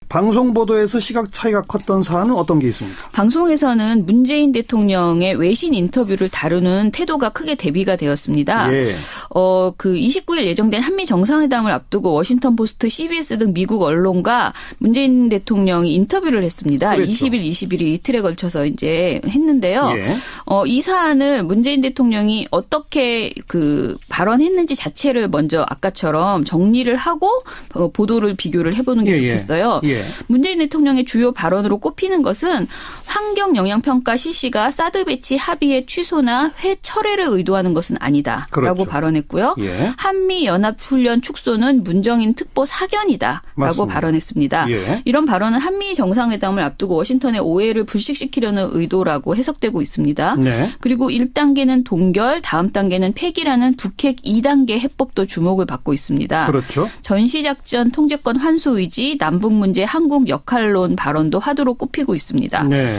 방송 보도에서 시각 차이가 컸던 사안은 어떤 게 있습니까? 방송에서는 문재인 대통령의 외신 인터뷰를 다루는 태도가 크게 대비가 되었습니다. 예. 그 29일 예정된 한미 정상회담을 앞두고 워싱턴 포스트, CBS 등 미국 언론과 문재인 대통령이 인터뷰를 했습니다. 그렇죠. 20일, 21일 이틀에 걸쳐서 이제 했는데요. 예. 이 사안을 문재인 대통령이 어떻게 그 발언했는지 자체를 먼저 아까처럼 정리를 하고 보도를 비교를 해보는 게 좋겠어요. 예. 문재인 대통령의 주요 발언으로 꼽히는 것은 환경영향평가 실시가 사드 배치 합의의 취소나 회철회를 의도하는 것은 아니다라고 그렇죠. 발언했고요. 예. 한미연합훈련 축소는 문정인 특보 사견이다라고 맞습니다. 발언했습니다. 예. 이런 발언은 한미 정상회담을 앞두고 워싱턴의 오해를 불식시키려는 의도라고 해석되고 있습니다. 네. 그리고 1단계는 동결, 다음 단계는 폐기라는 북핵 2단계 해법도 주목을 받고 있습니다. 그렇죠. 전시작전 통제권 환수 의지, 남북 문제 한국 역할론 발언도 화두로 꼽히고 있습니다. 네.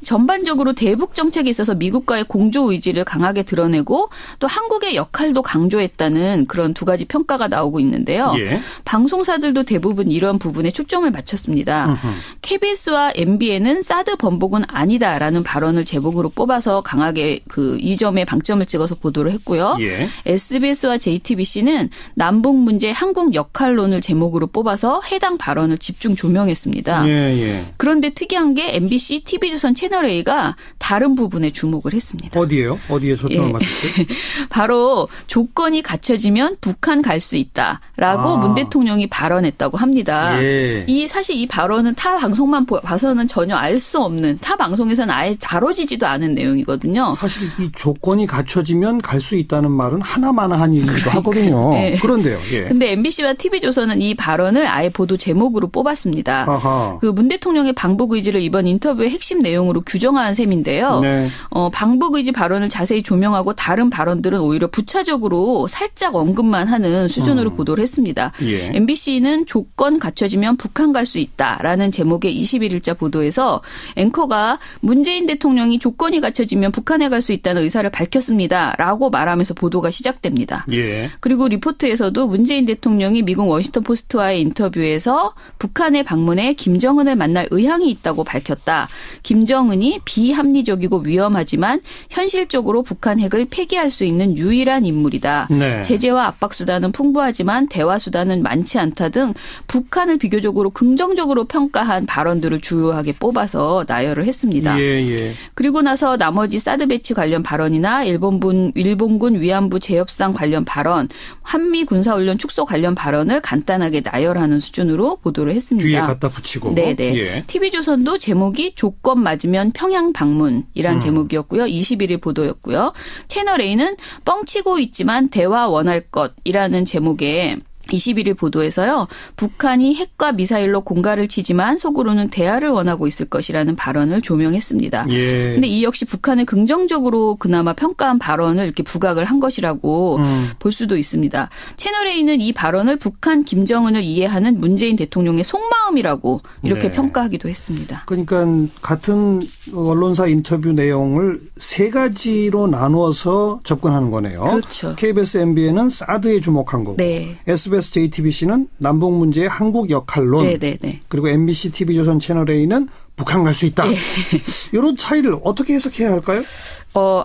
전반적으로 대북 정책에 있어서 미국과의 공조 의지를 강하게 드러내고 또 한국의 역할도 강조했다는 그런 두 가지 평가가 나오고 있는데요. 예. 방송사들도 대부분 이런 부분에 초점을 맞췄습니다. KBS와 MBN은 사드 번복은 아니다라는 발언을 제목으로 뽑아서 강하게 이 점에 방점을 찍어서 보도를 했고요. 예. SBS와 JTBC는 남북 문제 한국 역할론을 제목으로 뽑아서 해당 발언을 집중 조명했습니다. 예. 그런데 특이한 게 MBC, TV조선 채널A가 다른 부분에 주목을 했습니다. 어디예요? 어디에 초점을 맞췄어요? 바로 조건이 갖춰지면 북한 갈 수 있다라고 문 대통령이 발언했다고 합니다. 예. 사실 이 발언은 타 방송만 봐서는 전혀 알 수 없는, 타 방송에서는 아예 다뤄지지도 않은 내용이거든요. 사실 이 조건이 갖춰지면 갈 수 있다는 말은 하나마나한 얘기도 하거든요. 네. 그런데요. 예. 근데 MBC와 TV조선은 이 발언을 아예 보도 제목으로 뽑았습니다. 아하. 문 대통령의 방북 의지를 이번 인터뷰의 핵심 내용으로 규정한 셈인데요. 네. 방북 의지 발언을 자세히 조명하고 다른 발언들은 오히려 부차적으로 살짝 언급만 하는 수준으로 보도를 했습니다. 예. MBC는 조건 갖춰지면 북한 갈 수 있다라는 제목의 21일자 보도에서 앵커가 문재인 대통령이 조건이 갖춰지면 북한에 갈 수 있다는 의사를 밝혔습니다라고 말하면서 보도가 시작됩니다. 예. 그리고 리포트에서도 문재인 대통령이 미국 워싱턴 포스트와의 인터뷰에서 북한에 방문해 김정은을 만날 의향이 있다고 밝혔다. 김정은이 비합리적이고 위험하지만 현실적으로 북한 핵을 폐기할 수 있는 유일한 인물이다. 네. 제재와 압박 수단은 풍부하지만 대화 수단은 많지 않다 등 북한을 비교적으로 긍정적으로 평가한 발언들을 주요하게 뽑아서 나열을 했습니다. 예. 그리고 나서 나머지 사드 배치 관련 발언이나 일본군 위안부 재협상 관련 발언, 한미 군사훈련 축소 관련 발언을 간단하게 나열하는 수준으로 보도를 했습니다. 뒤에 갖다 붙이고. 네네. 예. TV조선도 제목이 조건 맞으면 평양 방문이란 제목이었고요. 21일 보도였고요. 채널A는 뻥치고 있지만 대화 원할 것이라는 제목의 21일 보도에서요. 북한이 핵과 미사일로 공갈을 치지만 속으로는 대화를 원하고 있을 것이라는 발언을 조명했습니다. 그런데 이 역시 북한을 긍정적으로 그나마 평가한 발언을 이렇게 부각을 한 것이라고 볼 수도 있습니다. 채널A는 이 발언을 북한 김정은을 이해하는 문재인 대통령의 속마음이라고 이렇게 평가하기도 했습니다. 그러니까 같은 언론사 인터뷰 내용을 세 가지로 나누어서 접근하는 거네요. 그렇죠. KBS, MBN은 사드에 주목한 거고. 네. SBS, JTBC는 남북 문제의 한국 역할론. 네네네. 그리고 MBC, TV조선 채널A는 북한 갈 수 있다. 이런 차이를 어떻게 해석해야 할까요?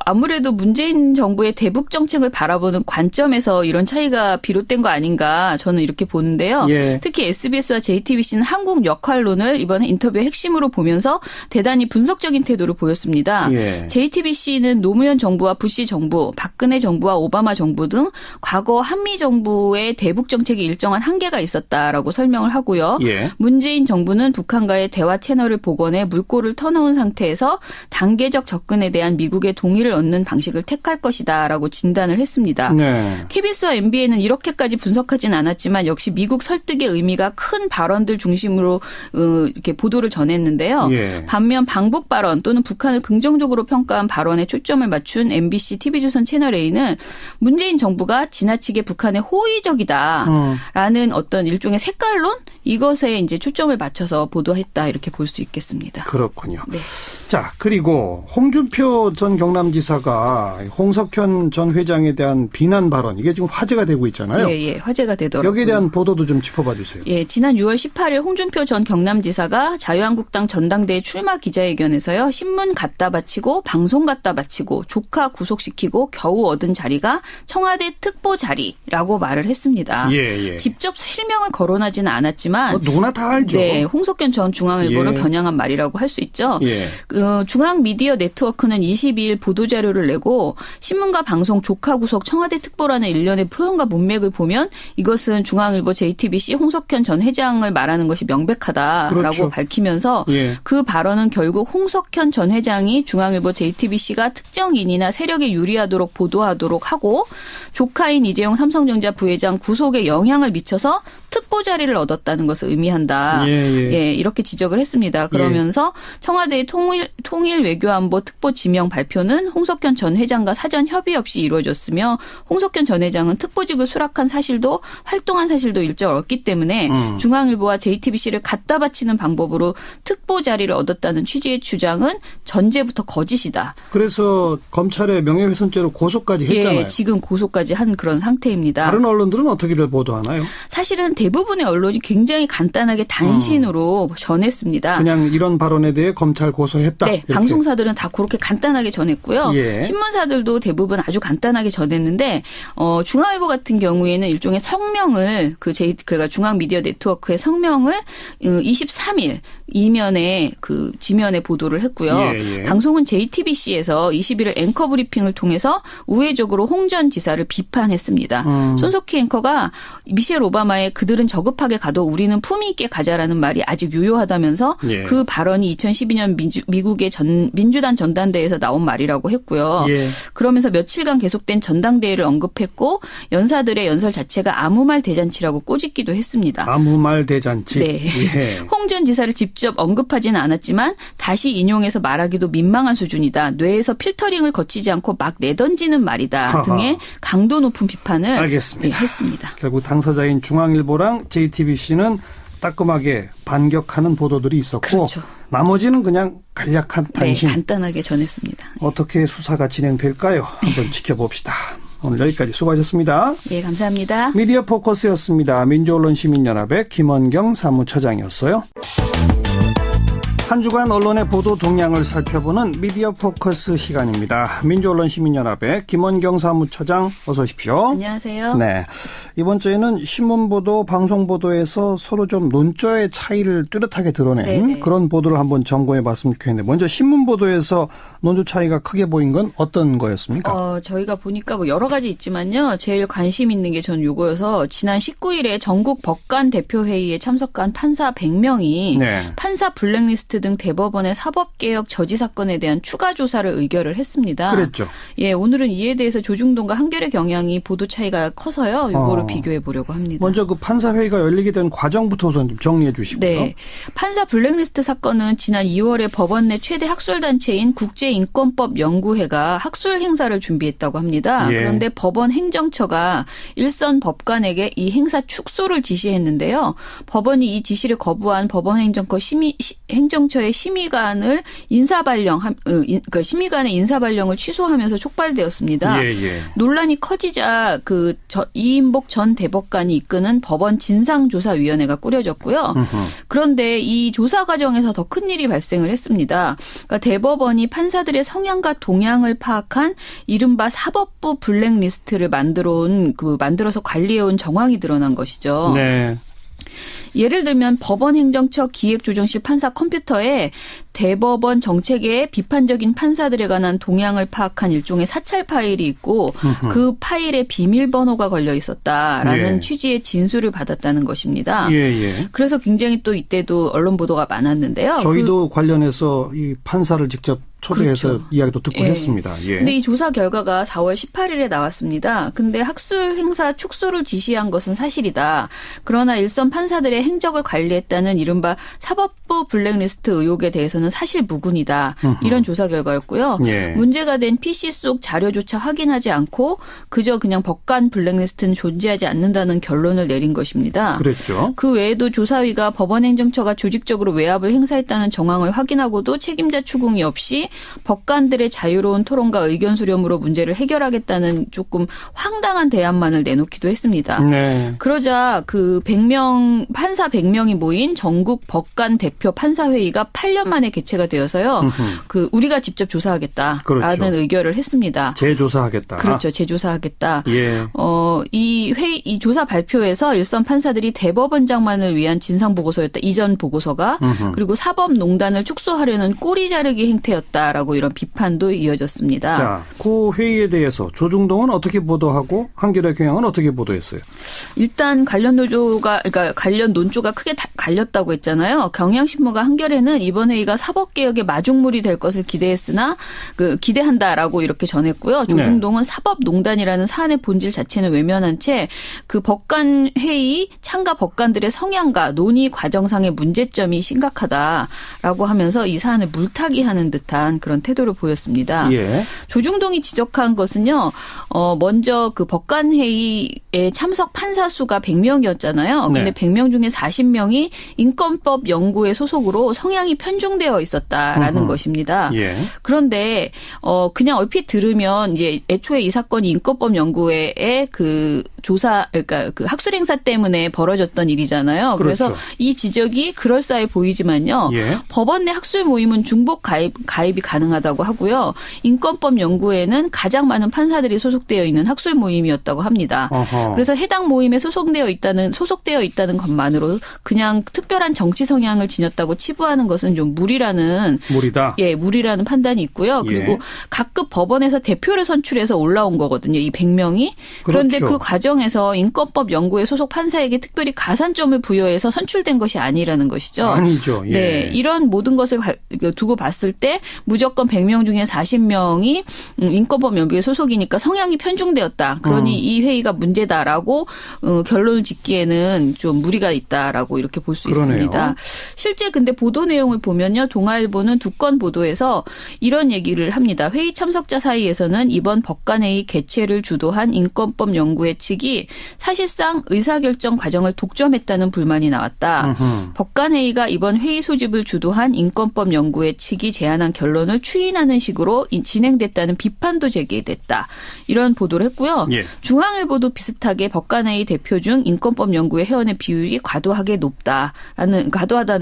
아무래도 문재인 정부의 대북 정책을 바라보는 관점에서 이런 차이가 비롯된 거 아닌가 저는 이렇게 보는데요. 예. 특히 SBS와 JTBC는 한국 역할론을 이번 인터뷰의 핵심으로 보면서 대단히 분석적인 태도를 보였습니다. 예. JTBC는 노무현 정부와 부시 정부, 박근혜 정부와 오바마 정부 등 과거 한미 정부의 대북 정책에 일정한 한계가 있었다라고 설명을 하고요. 예. 문재인 정부는 북한과의 대화 채널을 복원해 물꼬를 터놓은 상태에서 단계적 접근에 대한 미국의 동의를 얻는 방식을 택할 것이다라고 진단을 했습니다. 네. KBS와 MBN은 이렇게까지 분석하진 않았지만 역시 미국 설득의 의미가 큰 발언들 중심으로 이렇게 보도를 전했는데요. 예. 반면 방북 발언 또는 북한을 긍정적으로 평가한 발언에 초점을 맞춘 MBC, TV조선 채널A는 문재인 정부가 지나치게 북한에 호의적이다라는 어떤 일종의 색깔론 이것에 이제 초점을 맞춰서 보도했다 이렇게 볼 수 있겠습니다. 그렇군요. 네. 자, 그리고 홍준표 전 경남지사가 홍석현 전 회장에 대한 비난 발언, 이게 지금 화제가 되고 있잖아요. 예, 화제가 되더라고요. 여기에 대한 보도도 좀 짚어봐 주세요. 예, 지난 6월 18일 홍준표 전 경남지사가 자유한국당 전당대회 출마 기자회견에서요. 신문 갖다 바치고 방송 갖다 바치고 조카 구속시키고 겨우 얻은 자리가 청와대 특보 자리라고 말을 했습니다. 예. 직접 실명을 거론하지는 않았지만 누구나 다 알죠. 네, 홍석현 전 중앙일보를 겨냥한 말이라고 할 수 있죠. 예. 중앙미디어 네트워크는 22일 보도자료를 내고 신문과 방송 조카 구속 청와대 특보라는 일련의 표현과 문맥을 보면 이것은 중앙일보 JTBC 홍석현 전 회장을 말하는 것이 명백하다라고 그렇죠. 밝히면서 예. 그 발언은 결국 홍석현 전 회장이 중앙일보 JTBC가 특정인이나 세력에 유리하도록 보도하도록 하고 조카인 이재용 삼성전자 부회장 구속에 영향을 미쳐서 특보 자리를 얻었다는 것을 의미한다. 예, 이렇게 지적을 했습니다. 그러면서 청와대의 통일 외교안보 특보 지명 발표는 홍석현 전 회장과 사전 협의 없이 이루어졌으며 홍석현 전 회장은 특보직을 수락한 사실도 활동한 사실도 일절 없기 때문에 중앙일보와 JTBC를 갖다 바치는 방법으로 특보 자리를 얻었다는 취지의 주장은 전제부터 거짓이다. 그래서 검찰에 명예훼손죄로 고소까지 했잖아요. 예, 지금 고소까지 한 그런 상태입니다. 다른 언론들은 어떻게들 보도하나요? 사실은 대부분의 언론이 굉장히 간단하게 단신으로 전했습니다. 그냥 이런 발언에 대해 검찰 고소했다. 네, 이렇게. 방송사들은 다 그렇게 간단하게 전했고요. 예. 신문사들도 대부분 아주 간단하게 전했는데 중앙일보 같은 경우에는 일종의 성명을 그러니까 중앙미디어 네트워크의 성명을 23일 이면에 그 지면에 보도를 했고요. 예. 방송은 JTBC에서 21일 앵커 브리핑을 통해서 우회적으로 홍 전 지사를 비판했습니다. 손석희 앵커가 미셸 오바마의 그들은 저급하게 가도 우리는 품위 있게 가자라는 말이 아직 유효하다면서 예. 그 발언이 2012년 미국의 민주당 전당대회에서 나온 말이라고 했고요. 예. 그러면서 며칠간 계속된 전당대회를 언급했고 연사들의 연설 자체가 아무 말 대잔치라고 꼬집기도 했습니다. 아무 말 대잔치. 네. 예. 홍 전 지사를 직접 언급하지는 않았지만 다시 인용해서 말하기도 민망한 수준이다. 뇌에서 필터링을 거치지 않고 막 내던지는 말이다. 하하. 등의 강도 높은 비판을 알겠습니다. 했습니다. 결국 당사자인 중앙일보랑 JTBC는 따끔하게 반격하는 보도들이 있었고 그렇죠. 나머지는 그냥 간략한 단신. 네, 간단하게 전했습니다. 어떻게 수사가 진행될까요? 한번 지켜봅시다. 오늘 여기까지 수고하셨습니다. 예, 감사합니다. 미디어 포커스였습니다. 민주언론시민연합의 김원경 사무처장이었어요. 한 주간 언론의 보도 동향을 살펴보는 미디어 포커스 시간입니다. 민주언론시민연합의 김원경 사무처장 어서 오십시오. 안녕하세요. 네, 이번 주에는 신문보도, 방송보도에서 서로 좀 논조의 차이를 뚜렷하게 드러낸 네네. 그런 보도를 한번 점검해 봤으면 좋겠는데 먼저 신문보도에서 논조 차이가 크게 보인 건 어떤 거였습니까? 저희가 보니까 뭐 여러 가지 있지만요. 제일 관심 있는 게 전 요거여서 지난 19일에 전국 법관 대표회의에 참석한 판사 100명이 네. 판사 블랙리스트 등 대법원의 사법개혁 저지 사건에 대한 추가 조사를 의결을 했습니다. 그랬죠. 예, 오늘은 이에 대해서 조중동과 한겨레 경향이 보도 차이가 커서요. 요거를 비교해 보려고 합니다. 먼저 그 판사회의가 열리게 된 과정부터 우선 좀 정리해 주시고요. 네. 판사 블랙리스트 사건은 지난 2월에 법원 내 최대 학술단체인 국제인권법연구회가 학술 행사를 준비했다고 합니다. 예. 그런데 법원 행정처가 일선 법관에게 이 행사 축소를 지시했는데요. 법원이 이 지시를 거부한 법원 행정처의 심의관을 심의관의 인사발령을 취소하면서 촉발되었습니다. 예. 논란이 커지자 이인복 전 대법관이 이끄는 법원 진상조사위원회가 꾸려졌고요. 그런데 이 조사 과정에서 더 큰 일이 발생을 했습니다. 그러니까 대법원이 판사들의 성향과 동향을 파악한 이른바 사법부 블랙리스트를 만들어서 관리해온 정황이 드러난 것이죠. 네. 예를 들면 법원 행정처 기획조정실 판사 컴퓨터에 대법원 정책에 비판적인 판사들에 관한 동향을 파악한 일종의 사찰 파일이 있고 그 파일에 비밀번호가 걸려 있었다라는 예. 취지의 진술을 받았다는 것입니다. 예. 그래서 굉장히 또 이때도 언론 보도가 많았는데요. 저희도 관련해서 이 판사를 직접 초대해서 그렇죠. 이야기도 듣고 했습니다. 예. 근데 이 조사 결과가 4월 18일에 나왔습니다. 근데 학술 행사 축소를 지시한 것은 사실이다. 그러나 일선 판사들의 판사들의 행적을 관리했다는 이른바 사법부 블랙리스트 의혹에 대해서는 사실 무근이다. 이런 조사 결과였고요. 예. 문제가 된 PC 속 자료조차 확인하지 않고 그저 그냥 법관 블랙리스트는 존재하지 않는다는 결론을 내린 것입니다. 그랬죠. 그 외에도 조사위가 법원행정처가 조직적으로 외압을 행사했다는 정황을 확인하고도 책임자 추궁이 없이 법관들의 자유로운 토론과 의견 수렴으로 문제를 해결하겠다는 조금 황당한 대안만을 내놓기도 했습니다. 네. 그러자 그 100명 판사 100명이 모인 전국 법관 대표 판사회의가 8년 만에 개최가 되어서요. 그 우리가 직접 조사하겠다라는 그렇죠. 의결을 했습니다. 재조사하겠다. 그렇죠. 재조사하겠다. 예. 이 조사 발표에서 일선 판사들이 대법원장만을 위한 진상 보고서였다. 이전 보고서가 그리고 사법농단을 축소하려는 꼬리 자르기 행태였다라고 이런 비판도 이어졌습니다. 자, 그 회의에 대해서 조중동은 어떻게 보도하고 한겨레경향은 어떻게 보도했어요? 일단 관련 논조가 크게 갈렸다고 했잖아요. 경향신문과 한겨레는 이번 회의가 사법개혁의 마중물이 될 것을 기대했으나 기대한다라고 이렇게 전했고요. 조중동은 사법농단이라는 사안의 본질 자체는 외면한 채 그 법관 회의 참가 법관들의 성향과 논의 과정상의 문제점이 심각하다라고 하면서 이 사안을 물타기하는 듯한 그런 태도를 보였습니다. 예. 조중동이 지적한 것은요. 먼저 그 법관 회의에 참석 판사 수가 100명이었잖아요. 근데 네. 100명 중에 40명이 인권법 연구회 소속으로 성향이 편중되어 있었다라는 것입니다. 예. 그런데 그냥 얼핏 들으면 이제 애초에 이 사건이 인권법 연구회의 그 조사 그러니까 그 학술 행사 때문에 벌어졌던 일이잖아요. 그래서 그렇죠. 이 지적이 그럴싸해 보이지만요. 예. 법원 내 학술 모임은 중복 가입이 가능하다고 하고요. 인권법 연구회는 가장 많은 판사들이 소속되어 있는 학술 모임이었다고 합니다. 어허. 그래서 해당 모임에 소속되어 있다는 것만으로 그냥 특별한 정치 성향을 지녔다고 치부하는 것은 좀 무리라는 판단이 있고요. 그리고 예. 각급 법원에서 대표를 선출해서 올라온 거거든요. 이 100명이. 그런데 그렇죠. 그 과정에서 인권법 연구회 소속 판사에게 특별히 가산점을 부여해서 선출된 것이 아니라는 것이죠. 아니죠. 예. 네, 이런 모든 것을 두고 봤을 때 무조건 100명 중에 40명이 인권법 연구회 소속이니까 성향이 편중되었다. 그러니 이 회의가 문제다라고 결론을 짓기에는 좀 무리가 있다라고 이렇게 볼 수 있습니다. 실제 근데 보도 내용을 보면요. 동아일보는 두 건 보도에서 이런 얘기를 합니다. 회의 참석자 사이에서는 이번 법관회의 개최를 주도한 인권법 연구회 측이 사실상 의사결정 과정을 독점했다는 불만이 나왔다. 법관회의가 이번 회의 소집을 주도한 인권법 연구회 측이 제안한 결론을 추인하는 식으로 진행됐다는 비판도 제기됐다. 이런 보도를 했고요. 예. 중앙일보도 비슷하게 법관회의 대표 중 인권법 연구회 회원의 비율이 과도하다는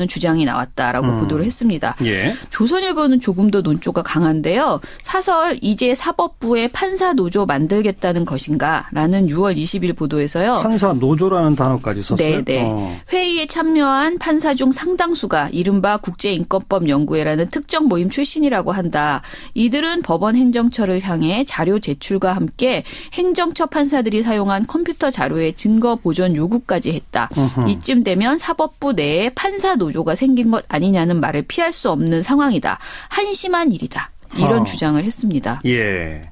주장이 나왔다라고 보도를 했습니다. 예. 조선일보는 조금 더 논조가 강한데요. 사설 이제 사법부에 판사 노조 만들겠다는 것인가라는 6월 20일 보도에서요. 판사 노조라는 단어까지 썼어요. 네. 회의에 참여한 판사 중 상당수가 이른바 국제인권법 연구회라는 특정 모임 출신이라고 한다. 이들은 법원 행정처를 향해 자료 제출과 함께 행정처 판사들이 사용한 컴퓨터 자료의 증거 보존 요구까지 했다. 이쯤 되면 사법부 내에 판사 노조가 생긴 것 아니냐는 말을 피할 수 없는 상황이다. 한심한 일이다. 이런 주장을 했습니다. 예.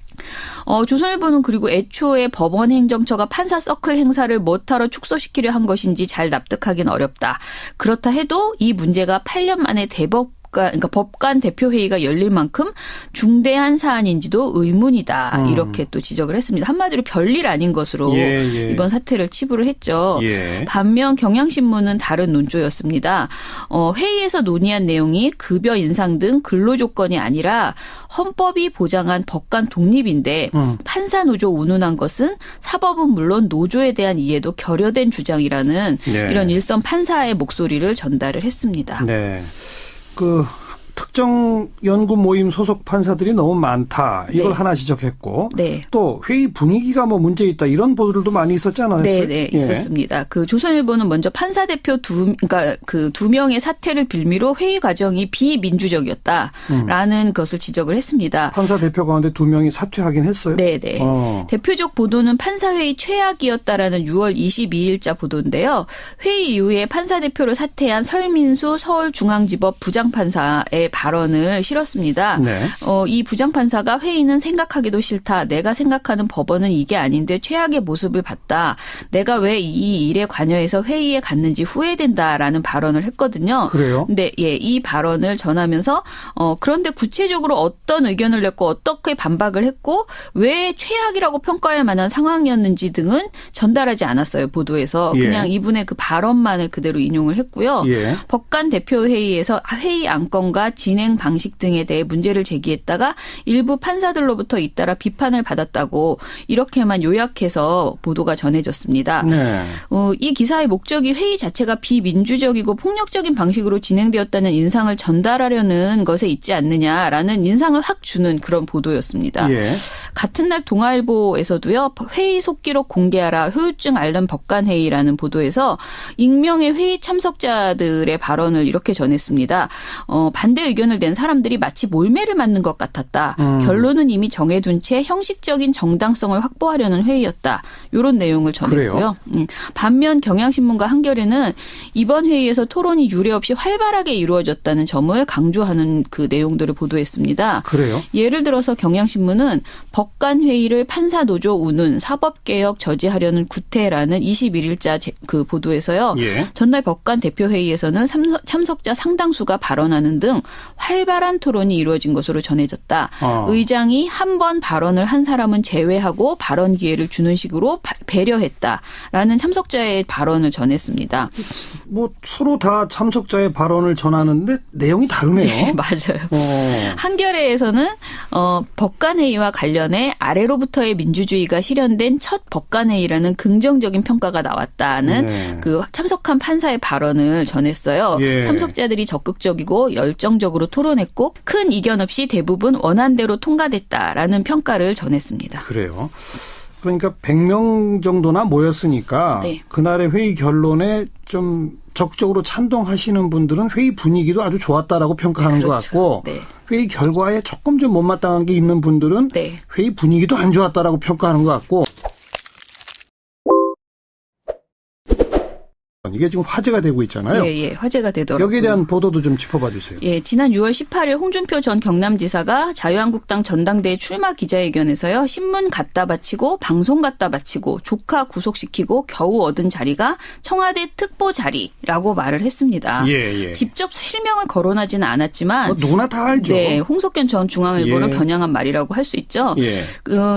조선일보는 그리고 애초에 법원 행정처가 판사 서클 행사를 뭐하러 축소시키려 한 것인지 잘 납득하기는 어렵다. 그렇다 해도 이 문제가 8년 만에 그러니까 법관 대표회의가 열릴 만큼 중대한 사안인지도 의문이다. 이렇게 또 지적을 했습니다. 한마디로 별일 아닌 것으로 이번 사태를 치부를 했죠. 예. 반면 경향신문은 다른 논조였습니다. 회의에서 논의한 내용이 급여 인상 등 근로조건이 아니라 헌법이 보장한 법관 독립인데 판사 노조 운운한 것은 사법은 물론 노조에 대한 이해도 결여된 주장이라는 이런 일선 판사의 목소리를 전달을 했습니다. 네. 특정 연구 모임 소속 판사들이 너무 많다. 이걸 하나 지적했고 또 회의 분위기가 문제 있다. 이런 보도들도 많이 있었지 않았어요? 네, 있었습니다. 그 조선일보는 먼저 판사 대표 두 명의 사퇴를 빌미로 회의 과정이 비민주적이었다라는 것을 지적을 했습니다. 판사 대표 가운데 2명이 사퇴하긴 했어요? 네. 대표적 보도는 판사회의 최악이었다라는 6월 22일자 보도인데요. 회의 이후에 판사 대표를 사퇴한 설민수 서울중앙지법 부장판사의 정도의 발언을 실었습니다. 네. 이 부장판사가 회의는 생각하기도 싫다. 내가 생각하는 법원은 이게 아닌데 최악의 모습을 봤다. 내가 왜 이 일에 관여해서 회의에 갔는지 후회된다라는 발언을 했거든요. 그래요? 근데 이 발언을 전하면서 그런데 구체적으로 어떤 의견을 냈고 어떻게 반박을 했고 왜 최악이라고 평가할 만한 상황이었는지 등은 전달하지 않았어요. 보도에서. 그냥 이분의 그 발언만을 그대로 인용을 했고요. 법관 대표회의에서 회의 안건과 진행 방식 등에 대해 문제를 제기했다가 일부 판사들로부터 잇따라 비판을 받았다고 이렇게만 요약해서 보도가 전해졌습니다. 네. 이 기사의 목적이 회의 자체가 비민주적이고 폭력적인 방식으로 진행되었다는 인상을 전달하려는 것에 있지 않느냐라는 인상을 확 주는 그런 보도였습니다. 같은 날 동아일보에서도요. 회의 속기록 공개하라 후유증 앓는 법관회의라는 보도에서 익명의 회의 참석자들의 발언을 이렇게 전했습니다. 반대 의견을 낸 사람들이 마치 몰매를 맞는 것 같았다. 결론은 이미 정해둔 채 형식적인 정당성을 확보하려는 회의였다. 이런 내용을 전했고요. 반면 경향신문과 한겨레는 이번 회의에서 토론이 유례 없이 활발하게 이루어졌다는 점을 강조하는 그 내용들을 보도했습니다. 그래요? 예를 들어서 경향신문은 법관회의를 판사노조 운운 사법개혁 저지하려는 구태라는 21일자 그 보도에서요. 전날 법관 대표회의에서는 참석자 상당수가 발언하는 등 활발한 토론이 이루어진 것으로 전해졌다. 의장이 한 번 발언을 한 사람은 제외하고 발언 기회를 주는 식으로 배려했다라는 참석자의 발언을 전했습니다. 뭐 서로 다 참석자의 발언을 전하는데 내용이 다르네요. 네, 맞아요. 한겨레에서는 법관회의와 관련해 아래로부터의 민주주의가 실현된 첫 법관회의라는 긍정적인 평가가 나왔다는 그 참석한 판사의 발언을 전했어요. 참석자들이 적극적이고 열정적으로 토론했고 큰 이견 없이 대부분 원안대로 통과됐다라는 평가를 전했습니다. 그래요. 그러니까 100명 정도나 모였으니까 그날의 회의 결론에 좀 적극적으로 찬동하시는 분들은 회의 분위기도 아주 좋았다라고 평가하는 것 같고 회의 결과에 조금 좀 못마땅한 게 있는 분들은 회의 분위기도 안 좋았다라고 평가하는 것 같고 이게 지금 화제가 되고 있잖아요. 화제가 되더라고요. 여기에 대한 보도도 좀 짚어봐 주세요. 지난 6월 18일 홍준표 전 경남지사가 자유한국당 전당대회 출마 기자회견에서요. 신문 갖다 바치고 방송 갖다 바치고 조카 구속시키고 겨우 얻은 자리가 청와대 특보 자리라고 말을 했습니다. 직접 실명을 거론하지는 않았지만 뭐 누구나 다 알죠. 홍석현 전 중앙일보를 겨냥한 말이라고 할 수 있죠.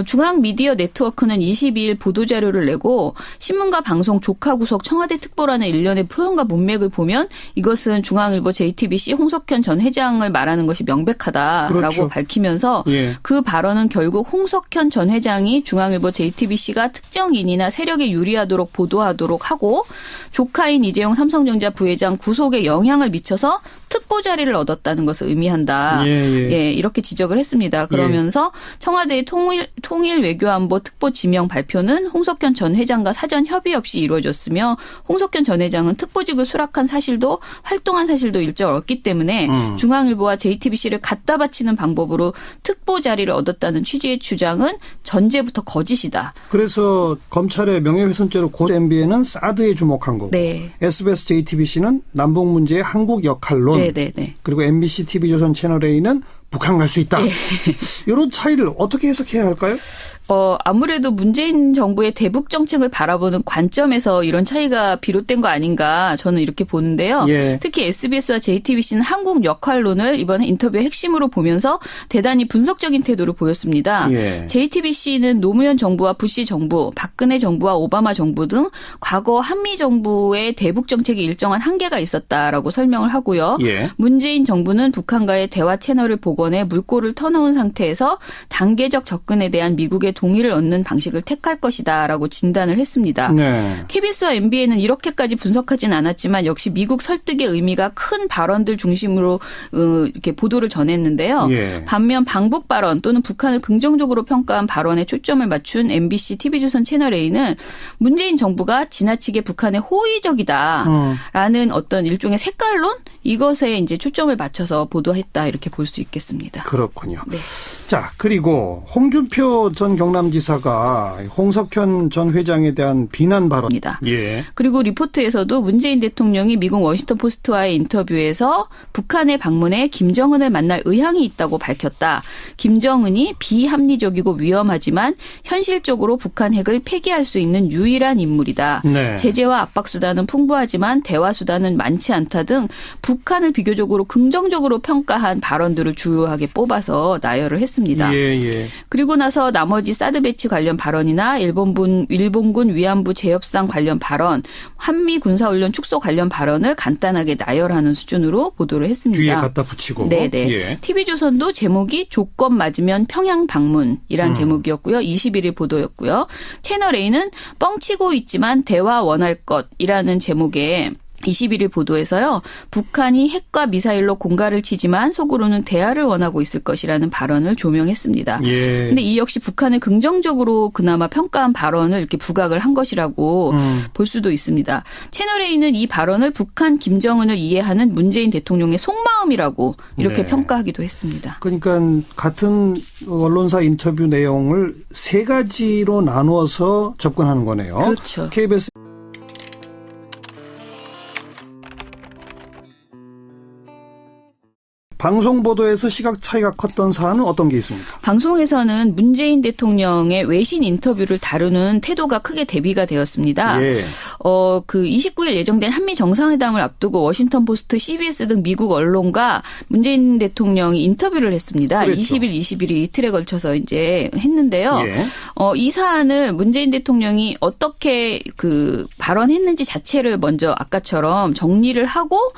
중앙미디어 네트워크는 22일 보도자료를 내고 신문과 방송 조카 구속 청와대 특보라는 일련의 표현과 문맥을 보면 이것은 중앙일보 JTBC 홍석현 전 회장을 말하는 것이 명백하다라고 밝히면서 그 발언은 결국 홍석현 전 회장이 중앙일보 JTBC가 특정인이나 세력에 유리하도록 보도하도록 하고 조카인 이재용 삼성전자 부회장 구속에 영향을 미쳐서 특보 자리를 얻었다는 것을 의미한다. 이렇게 지적을 했습니다. 그러면서 청와대의 통일 외교안보 특보 지명 발표는 홍석현 전 회장과 사전 협의 없이 이루어졌으며 홍석현 전 회장은 특보직을 수락한 사실도 활동한 사실도 일절 없기 때문에 중앙일보와 JTBC를 갖다 바치는 방법으로 특보 자리를 얻었다는 취지의 주장은 전제부터 거짓이다. 그래서 검찰의 명예훼손죄로 고 MB에는 사드에 주목한 거고 SBS JTBC는 남북 문제의 한국 역할론 그리고 MBC TV조선 채널A는 북한 갈 수 있다. 이런 차이를 어떻게 해석해야 할까요? 아무래도 문재인 정부의 대북 정책을 바라보는 관점에서 이런 차이가 비롯된 거 아닌가 저는 이렇게 보는데요. 특히 SBS와 JTBC는 한국 역할론을 이번 인터뷰의 핵심으로 보면서 대단히 분석적인 태도를 보였습니다. JTBC는 노무현 정부와 부시 정부, 박근혜 정부와 오바마 정부 등 과거 한미 정부의 대북 정책에 일정한 한계가 있었다라고 설명을 하고요. 문재인 정부는 북한과의 대화 채널을 복원해 물꼬를 터놓은 상태에서 단계적 접근에 대한 미국의 동의를 얻는 방식을 택할 것이다라고 진단을 했습니다. KBS와 MBN은 이렇게까지 분석하진 않았지만 역시 미국 설득의 의미가 큰 발언들 중심으로 이렇게 보도를 전했는데요. 반면 방북 발언 또는 북한을 긍정적으로 평가한 발언에 초점을 맞춘 MBC TV조선 채널A는 문재인 정부가 지나치게 북한에 호의적이다라는 어떤 일종의 색깔론 이것에 이제 초점을 맞춰서 보도했다 이렇게 볼 수 있겠습니다. 그렇군요. 자, 그리고 홍준표 전 경남지사가 홍석현 전 회장에 대한 비난 발언입니다. 예. 그리고 리포트에서도 문재인 대통령이 미국 워싱턴 포스트와의 인터뷰에서 북한에 방문해 김정은을 만날 의향이 있다고 밝혔다. 김정은이 비합리적이고 위험하지만 현실적으로 북한 핵을 폐기할 수 있는 유일한 인물이다. 네. 제재와 압박 수단은 풍부하지만 대화 수단은 많지 않다 등 북한을 비교적으로 긍정적으로 평가한 발언들을 주요하게 뽑아서 나열을 했습니다. 예. 그리고 나서 나머지 사드 배치 관련 발언이나 일본군 위안부 재협상 관련 발언, 한미 군사훈련 축소 관련 발언을 간단하게 나열하는 수준으로 보도를 했습니다. 뒤에 갖다 붙이고. 네네. 예. TV조선도 제목이 조건 맞으면 평양 방문이란 제목이었고요. 21일 보도였고요. 채널A는 뻥치고 있지만 대화 원할 것이라는 제목에 21일 보도에서요. 북한이 핵과 미사일로 공갈을 치지만 속으로는 대화를 원하고 있을 것이라는 발언을 조명했습니다. 그런데 이 역시 북한을 긍정적으로 그나마 평가한 발언을 이렇게 부각을 한 것이라고 볼 수도 있습니다. 채널A는 이 발언을 북한 김정은을 이해하는 문재인 대통령의 속마음이라고 이렇게 평가하기도 했습니다. 그러니까 같은 언론사 인터뷰 내용을 세 가지로 나누어서 접근하는 거네요. 그렇죠. KBS 방송 보도에서 시각 차이가 컸던 사안은 어떤 게 있습니까? 방송에서는 문재인 대통령의 외신 인터뷰를 다루는 태도가 크게 대비가 되었습니다. 예. 그 29일 예정된 한미 정상회담을 앞두고 워싱턴 포스트, CBS 등 미국 언론과 문재인 대통령이 인터뷰를 했습니다. 그렇죠. 20일, 21일 이틀에 걸쳐서 이제 했는데요. 예. 이 사안을 문재인 대통령이 어떻게 그 발언했는지 자체를 먼저 아까처럼 정리를 하고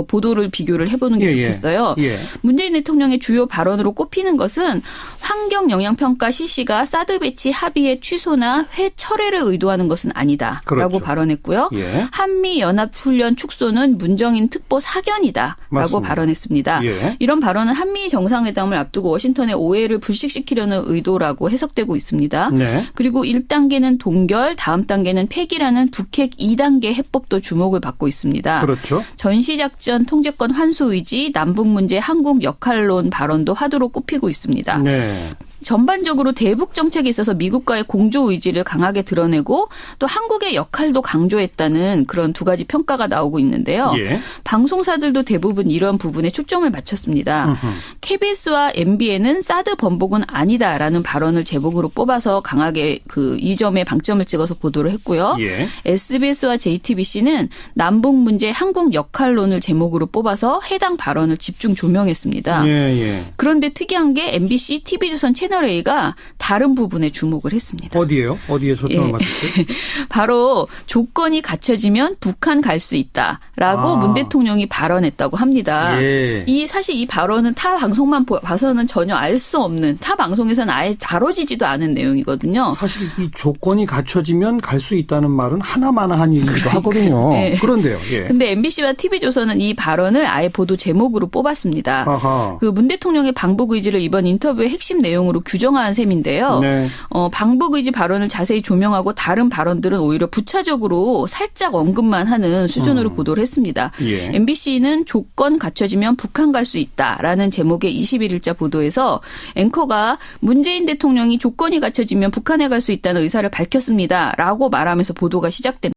보도를 비교를 해보는 게 좋겠어요. 예. 문재인 대통령의 주요 발언으로 꼽히는 것은 환경영향평가 실시가 사드 배치 합의의 취소나 회철회를 의도하는 것은 아니다라고 그렇죠. 발언했고요. 예. 한미연합훈련 축소는 문정인 특보 사견이다라고 맞습니다. 발언했습니다. 예. 이런 발언은 한미 정상회담을 앞두고 워싱턴의 오해를 불식시키려는 의도라고 해석되고 있습니다. 네. 그리고 1단계는 동결, 다음 단계는 폐기라는 북핵 2단계 해법도 주목을 받고 있습니다. 그렇죠. 전시작전 통제권 환수 의지, 남북 문제 한국 역할론 발언도 화두로 꼽히고 있습니다. 네. 전반적으로 대북 정책에 있어서 미국과의 공조 의지를 강하게 드러내고 또 한국의 역할도 강조했다는 그런 두 가지 평가가 나오고 있는데요. 예. 방송사들도 대부분 이런 부분에 초점을 맞췄습니다. KBS와 MBN은 사드 번복은 아니다라는 발언을 제목으로 뽑아서 강하게 이 점에 방점을 찍어서 보도를 했고요. 예. SBS와 JTBC는 남북 문제 한국 역할론을 제목으로 뽑아서 해당 발언을 집중 조명했습니다. 예. 그런데 특이한 게 MBC, TV조선 채널A가 다른 부분에 주목을 했습니다. 어디예요? 어디에 초점을 맞췄어요? 바로 조건이 갖춰지면 북한 갈 수 있다라고 문 대통령이 발언했다고 합니다. 예. 사실 이 발언은 타 방송만 봐서는 전혀 알 수 없는, 타 방송에서는 아예 다뤄지지도 않은 내용이거든요. 사실 이 조건이 갖춰지면 갈 수 있다는 말은 하나마나한 얘기도 하거든요. 네. 그런데요. 그런데 MBC와 TV조선은 이 발언을 아예 보도 제목으로 뽑았습니다. 그 문 대통령의 방북 의지를 이번 인터뷰의 핵심 내용으로 규정한 셈인데요. 네. 방북 의지 발언을 자세히 조명하고 다른 발언들은 오히려 부차적으로 살짝 언급만 하는 수준으로 보도를 했습니다. 예. MBC는 조건 갖춰지면 북한 갈 수 있다라는 제목의 21일자 보도에서 앵커가 문재인 대통령이 조건이 갖춰지면 북한에 갈 수 있다는 의사를 밝혔습니다라고 말하면서 보도가 시작됩니다.